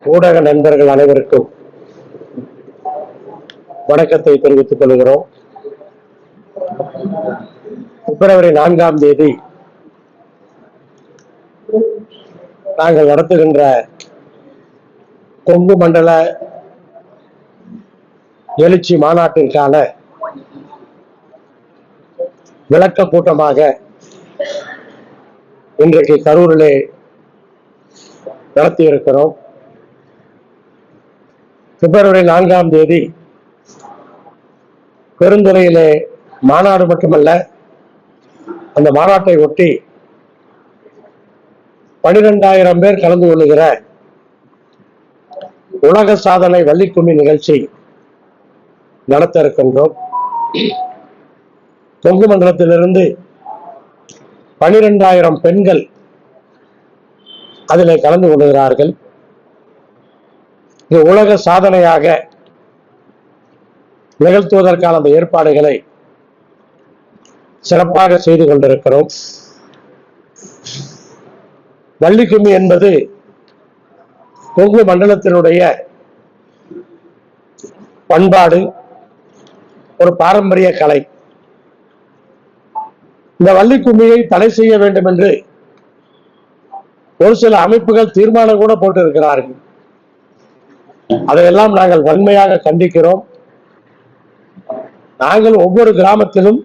ஊடக நண்பர்கள் அனைவருக்கும் வணக்கத்தை தெரிவித்துக் கொள்கிறோம். பிப்ரவரி 4ஆம் தேதி நாங்கள் நடத்துகின்ற கொங்கு மண்டல எழுச்சி மாநாட்டிற்கான விளக்க கூட்டமாக இன்றைக்கு கரூரிலே நடத்தியிருக்கிறோம். பிப்ரவரி 4ஆம் தேதி பெருந்துறையிலே மாநாடு மட்டுமல்ல, அந்த மாநாட்டை ஒட்டி 12,000 பேர் கலந்து கொள்ளுகிற உலக சாதனை வள்ளிக்கும்மி நிகழ்ச்சி நடத்த இருக்கின்றோம். கொங்கு மண்டலத்திலிருந்து 12,000 பெண்கள் அதிலே கலந்து கொள்கிறார்கள். இது உலக சாதனையாக நிகழ்த்துவதற்கான அந்த ஏற்பாடுகளை சிறப்பாக செய்து கொண்டிருக்கிறோம். வள்ளிக்கும்மி என்பது கொங்கு மண்டலத்தினுடைய பண்பாடு, ஒரு பாரம்பரிய கலை. இந்த வள்ளிக்கும்மியை தடை செய்ய வேண்டும் என்று ஒரு சில அமைப்புகள் தீர்மானம் கூட போட்டிருக்கிறார்கள். அதையெல்லாம் நாங்கள் வன்மையாக கண்டிக்கிறோம். நாங்கள் ஒவ்வொரு கிராமத்திலும்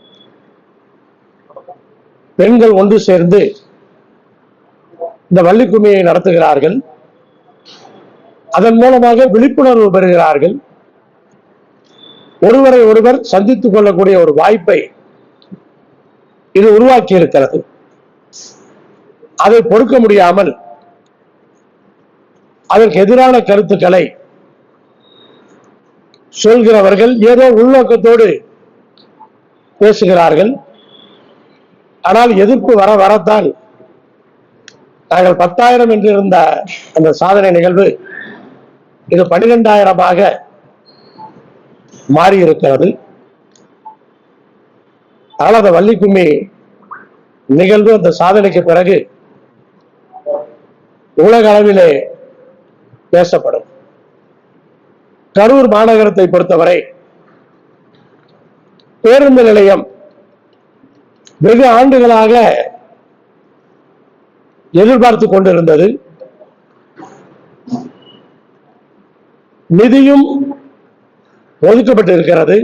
பெண்கள் ஒன்று சேர்ந்து இந்த வள்ளிக்கும்மியை நடத்துகிறார்கள். அதன் மூலமாக விழிப்புணர்வு பெறுகிறார்கள். ஒருவரை ஒருவர் சந்தித்துக் கொள்ளக்கூடிய ஒரு வாய்ப்பை இது உருவாக்கி இருக்கிறது. அதை பொறுக்க முடியாமல் அதற்கு எதிரான கருத்துக்களை சொல்கிறவர்கள் ஏதோ உள்நோக்கத்தோடு பேசுகிறார்கள். ஆனால் எதிர்ப்பு வரத்தான் நாங்கள் 10,000 என்று இருந்த அந்த சாதனை நிகழ்வு இது 12,000ஆக மாறி இருக்கிறது. ஆனால் அந்த வள்ளிக்கும்மி நிகழ்வு அந்த சாதனைக்கு பிறகு உலக அளவிலே பேசப்படும். கரூர் மாநகரத்தை பொறுத்தவரை பேருந்து நிலையம் வெகு ஆண்டுகளாக எதிர்பார்த்து கொண்டிருந்தது. நிதியும் ஒதுக்கப்பட்டிருக்கிறது.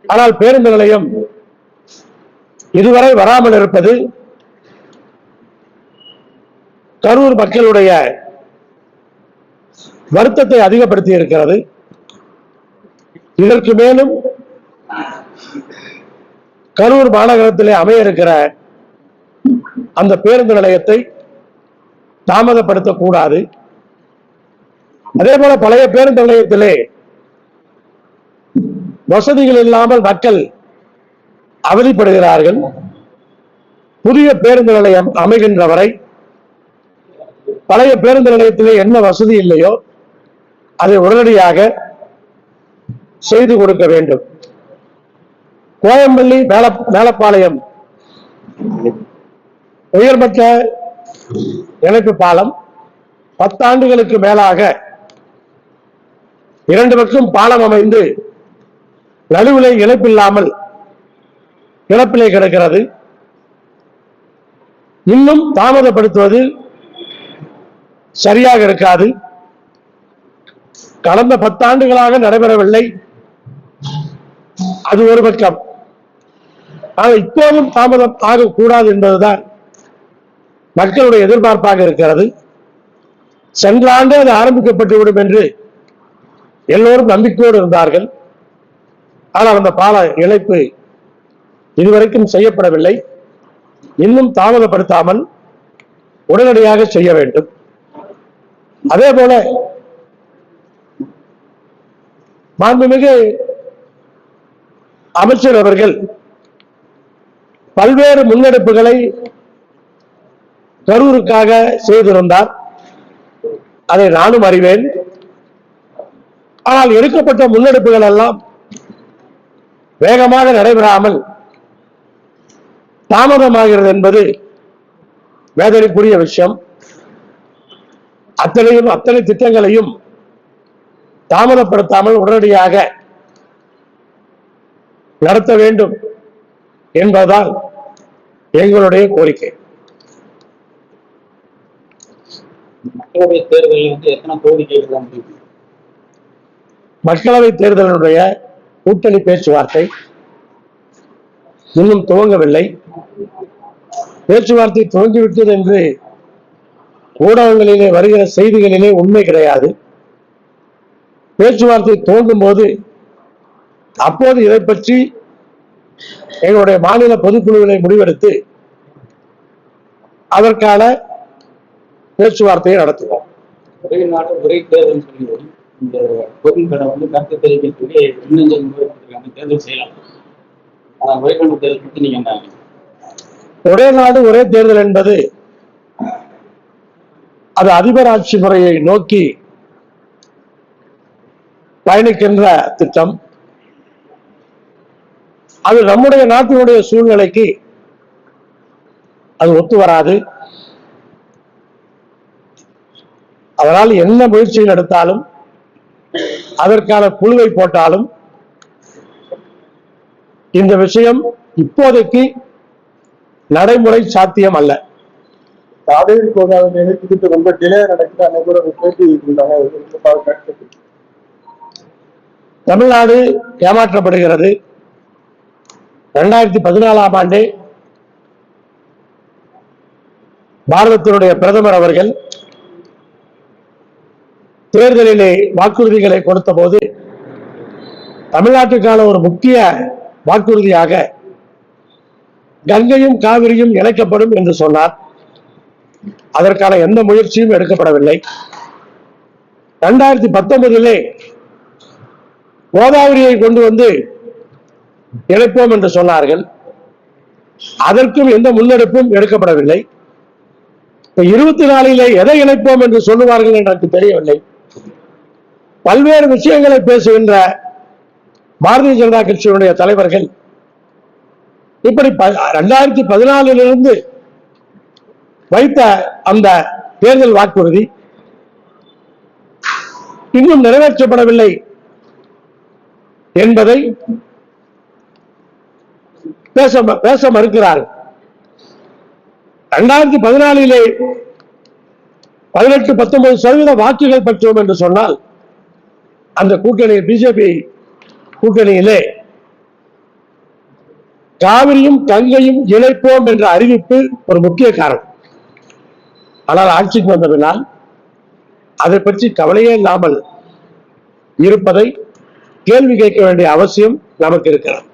ஆனால் பேருந்து நிலையம் இதுவரை வராமல் இருப்பது கரூர் மக்களுடைய வருத்தத்தை அதிகப்படுத்தி இருக்கிறது. இதற்கு மேலும் கரூர் மாநகரத்திலே அமைய இருக்கிற அந்த பேருந்து நிலையத்தை தாமதப்படுத்தக்கூடாது. அதே போல பழைய பேருந்து நிலையத்திலே வசதிகள் இல்லாமல் மக்கள் அவதிப்படுகிறார்கள். புதிய பேருந்து நிலையம் அமைகின்ற வரை பழைய பேருந்து நிலையத்திலே என்ன வசதி இல்லையோ அதை உடனடியாக செய்து கொடுக்க வேண்டும். கோயம்பள்ளி மேலப்பாளையம் உயர்மட்ட இணைப்பு பாலம் 10 ஆண்டுகளுக்கு மேலாக 2 பக்கம் பாலம் அமைந்து நடுவிலே இணைப்பில்லாமல் கிடப்பிலே கிடக்கிறது. இன்னும் தாமதப்படுத்துவது சரியாக இருக்காது. கடந்த 10 ஆண்டுகளாக நடைபெறவில்லை, அது ஒரு பக்கம். ஆனால் இப்போதும் தாமதம் ஆகக்கூடாது என்பதுதான் மக்களுடைய எதிர்பார்ப்பாக இருக்கிறது. சென்ற ஆண்டு அது ஆரம்பிக்கப்பட்டுவிடும் என்று எல்லோரும் நம்பிக்கையோடு இருந்தார்கள். ஆனால் அந்த பால இணைப்பு இதுவரைக்கும் செய்யப்படவில்லை. இன்னும் தாமதப்படுத்தாமல் உடனடியாக செய்ய வேண்டும். அதே போல மாண்புமிகு அமைச்சர் அவர்கள் பல்வேறு முன்னெடுப்புகளை கரூருக்காக செய்திருந்தார். அதை நானும் அறிவேன். ஆனால் எடுக்கப்பட்ட முன்னெடுப்புகள் எல்லாம் வேகமாக நடைபெறாமல் தாமதமாகிறது என்பது வேதனைக்குரிய விஷயம். அத்தனை திட்டங்களையும் தாமதப்படுத்தாமல் உடனடியாக நடத்த வேண்டும் என்பதுதான் எங்களுடைய கோரிக்கை. மக்களவை தேர்தலினுடைய கூட்டணி பேச்சுவார்த்தை இன்னும் துவங்கவில்லை. பேச்சுவார்த்தை துவங்கிவிட்டது என்று ஊடகங்களிலே வருகிற செய்திகளிலே உண்மை கிடையாது. பேச்சுவார்த்தை துவங்கும் போது அப்போது இதை பற்றி எங்களுடைய மாநில பொதுக்குழுவினை முடிவெடுத்து அதற்கான பேச்சுவார்த்தையை நடத்துவோம். ஒரே நாடு ஒரே தேர்தல் சொல்லி இந்த பொதுக்களை கருத்து தெரிவிக்கக்கூடிய தேர்தல் செய்யலாம். ஒரே நாடு ஒரே தேர்தல் என்பது அது அதிபர் ஆட்சி முறையை நோக்கி பயணிக்கின்ற திட்டம். அது நம்முடைய நாட்டினுடைய சூழ்நிலைக்கு அது ஒத்து வராது. அதனால் என்ன முயற்சிகள் எடுத்தாலும் அதற்கான குழுவை போட்டாலும் இந்த விஷயம் இப்போதைக்கு நடைமுறை சாத்தியம் அல்ல. காவேரி கோதாவரி இணைத்துக்கிட்டு ரொம்ப டிலே நடக்குது. அன்னைக்கு ஒரு பேட்டி தமிழ்நாடு ஏமாற்றப்படுகிறது. 2014ஆம் ஆண்டு பாரதத்தினுடைய பிரதமர் அவர்கள் தேர்தலிலே வாக்குறுதிகளை கொடுத்த போது தமிழ்நாட்டுக்கான ஒரு முக்கிய வாக்குறுதியாக கங்கையும் காவிரியும் இணைக்கப்படும் என்று சொன்னார். அதற்கான எந்த முயற்சியும் எடுக்கப்படவில்லை. 2019 கோதாவரியை கொண்டு வந்து இணைப்போம் என்று சொன்னார்கள். அதற்கும் எந்த முன்னெடுப்பும் எடுக்கப்படவில்லை. 24 எதை இணைப்போம் என்று சொல்லுவார்கள் என்று எனக்கு தெரியவில்லை. பல்வேறு விஷயங்களை பேசுகின்ற பாரதிய ஜனதா கட்சியினுடைய தலைவர்கள் இப்படி 2014 வைத்த அந்த தேர்தல் வாக்குறுதி இன்னும் நிறைவேற்றப்படவில்லை என்பதை பேச மறுக்கிறார்கள். 2014 18-19% வாக்குகள் பெற்றோம் என்று சொன்னால் அந்த கூட்டணி பிஜேபி கூட்டணியிலே காவிரியும் கங்கையும் இணைப்போம் என்ற அறிவிப்பு ஒரு முக்கிய காரணம். ஆனால் ஆட்சிக்கு வந்த பின்னால் அதை பற்றி கவலையே இல்லாமல் இருப்பதை கேள்வி கேட்க வேண்டிய அவசியம் நமக்கு இருக்கிறது.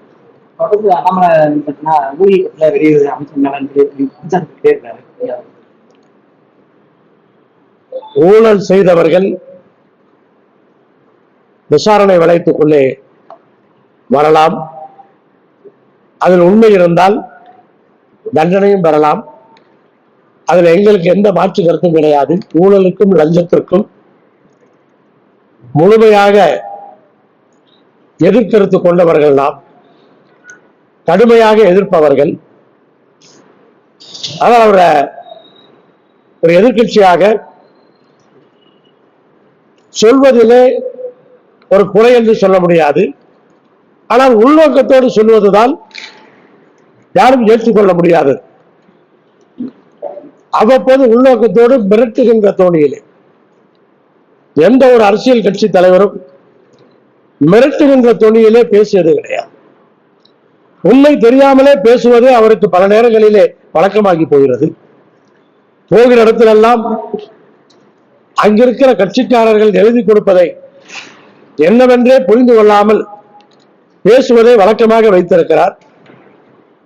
ஊழல் செய்தவர்கள் விசாரணை வளையத்துக்குள்ளே வரலாம். அதில் உண்மை இருந்தால் தண்டனையும் பெறலாம். அதில் எங்களுக்கு எந்த மாற்று கருத்தும் கிடையாது. ஊழலுக்கும் லஞ்சத்திற்கும் முழுமையாக எதிர்கருத்து கொண்டவர்கள் நாம், கடுமையாக எதிர்ப்பவர்கள். ஆனால் அவரை ஒரு எதிர்கட்சியாக சொல்வதிலே ஒரு குறை என்று சொல்ல முடியாது. ஆனால் உள்நோக்கத்தோடு சொல்வதுதான் யாரும் ஏற்றுக்கொள்ள முடியாது. அவ்வப்போது உள்நோக்கத்தோடு மிரட்டுகின்ற தோணியிலே எந்த ஒரு அரசியல் கட்சி தலைவரும் மிரட்டுகின்ற தோணியிலே பேசியது கிடையாது. உண்மை தெரியாமலே பேசுவது அவருக்கு பல நேரங்களிலே பழக்கமாகி போகிறது. போகிற இடத்திலெல்லாம் அங்கிருக்கிற கட்சிக்காரர்கள் எழுதி கொடுப்பதை என்னவென்றே புரிந்து கொள்ளாமல் பேசுவதை வழக்கமாக வைத்திருக்கிறார்.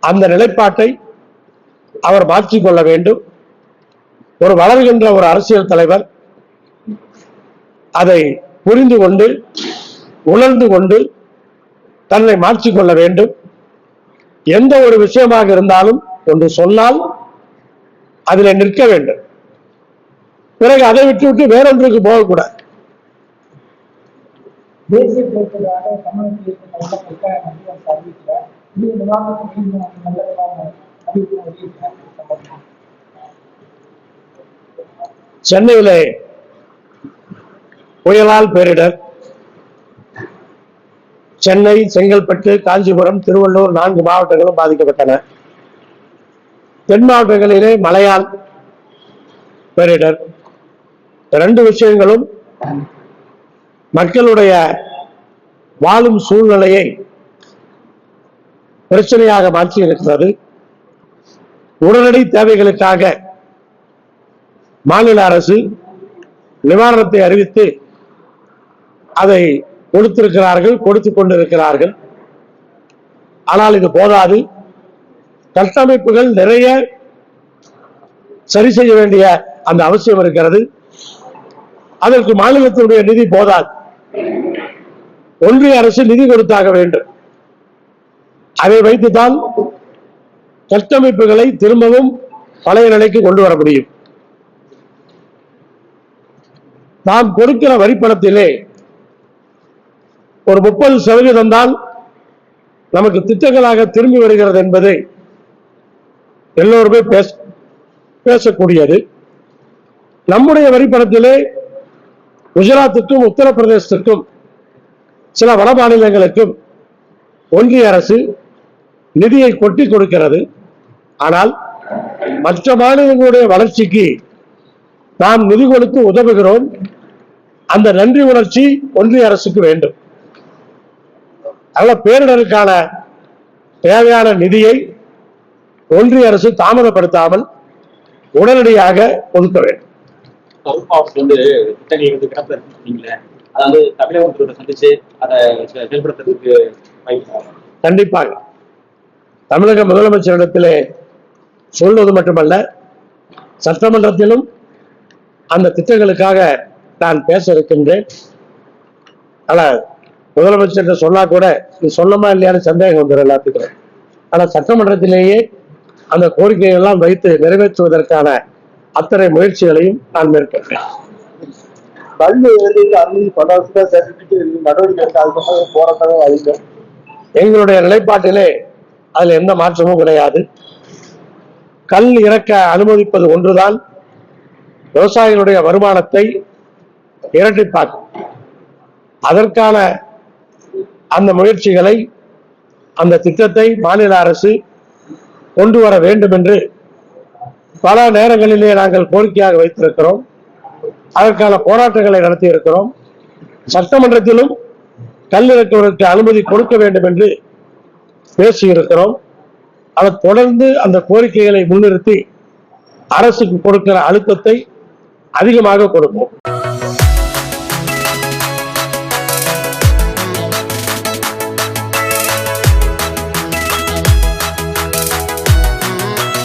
அந்த நிலைப்பாட்டை அவர் மாற்றிக்கொள்ள வேண்டும். ஒரு வளர்கின்ற ஒரு அரசியல் தலைவர் அதை புரிந்து கொண்டு உணர்ந்து கொண்டு தன்னை மாற்றிக்கொள்ள வேண்டும். எந்த ஒரு விஷயமாக இருந்தாலும் ஒன்று சொன்னால் அதில் நிற்க வேண்டும். பிறகு அதை விட்டு வேறொன்றுக்கு போகக்கூடாது. சென்னையிலே புயலால் பேரிடர். சென்னை, செங்கல்பட்டு, காஞ்சிபுரம், திருவள்ளூர் 4 மாவட்டங்களும் பாதிக்கப்பட்டன. தென் மாவட்டங்களிலே மழையால் பேரிடர். 2 விஷயங்களும் மக்களுடைய வாழும் சூழ்நிலையை பிரச்சனையாக மாற்றி இருக்கிறது. உடனடி தேவைகளுக்காக மாநில அரசு நிவாரணத்தை அறிவித்து அதை கொடுத்திருக்கிறார்கள், கொடுத்துக் கொண்டிருக்கிறார்கள். ஆனால் இது போதாது. கட்டமைப்புகள் நிறைய சரி செய்ய வேண்டிய அந்த அவசியம் இருக்கிறது. அதற்கு மாநிலத்தினுடைய நிதி போதாது. ஒன்றிய அரசு நிதி கொடுத்தாக வேண்டும். அதை வைத்துத்தான் கட்டமைப்புகளை திரும்பவும் பழைய நிலைக்கு கொண்டு வர முடியும். நாம் கொடுக்கிற வரிப்பணத்திலே ஒரு 30% தான் நமக்கு திட்டங்களாக திரும்பி வருகிறது என்பதை எல்லோருமே பேசக்கூடியது. நம்முடைய வரிப்பணத்திலே குஜராத்துக்கும் உத்தரப்பிரதேசத்துக்கும் சில வட மாநிலங்களுக்கும் ஒன்றிய அரசு நிதியை கொட்டி கொடுக்கிறது. ஆனால் மற்ற மாநிலங்களுடைய வளர்ச்சிக்கு நாம் நிதி கொடுத்து உதவுகிறோம். அந்த நன்றி உணர்ச்சி ஒன்றிய அரசுக்கு வேண்டும். அதனால பேரிடருக்கான தேவையான நிதியை ஒன்றிய அரசு தாமதப்படுத்தாமல் உடனடியாக ஒதுக்க வேண்டும். அதாவது தமிழக முதல்வரை சந்திச்சு அதை செயல்படுத்துறதுக்கு கண்டிப்பாக தமிழக முதலமைச்சரிடத்திலே சொல்வது மட்டுமல்ல, சட்டமன்றத்திலும் அந்த திட்டங்களுக்காக நான் பேச இருக்கின்றேன். ஆனா முதலமைச்சர் சொன்னா கூட இது சொன்னமா இல்லையான்னு சந்தேகம் வந்துடும் எல்லாத்துக்கும். ஆனா சட்டமன்றத்திலேயே அந்த கோரிக்கைகள் எல்லாம் வைத்து நிறைவேற்றுவதற்கான அத்தனை முயற்சிகளையும் நான் மேற்கொள்கிறேன். எங்களுடைய நிலைப்பாட்டிலே அதுல எந்த மாற்றமும் கிடையாது. கல் இறக்க அனுமதிப்பது ஒன்றுதான் விவசாயிகளுடைய வருமானத்தை இரட்டிப்பாக்கும். அதற்கான அந்த முயற்சிகளை, அந்த திட்டத்தை மாநில அரசு கொண்டு வர வேண்டும் என்று பல நேரங்களிலே நாங்கள் கோரிக்கையாக வைத்திருக்கிறோம். அதற்கான போராட்டங்களை நடத்தி இருக்கிறோம். சட்டமன்றத்திலும் கல் இறக்குவதற்கு அனுமதி கொடுக்க வேண்டும் என்று பேசியிருக்கிறோம். அதை தொடர்ந்து அந்த கோரிக்கைகளை முன்னிறுத்தி அரசுக்கு கொடுக்கிற அழுத்தத்தை அதிகமாக கொடுப்போம்.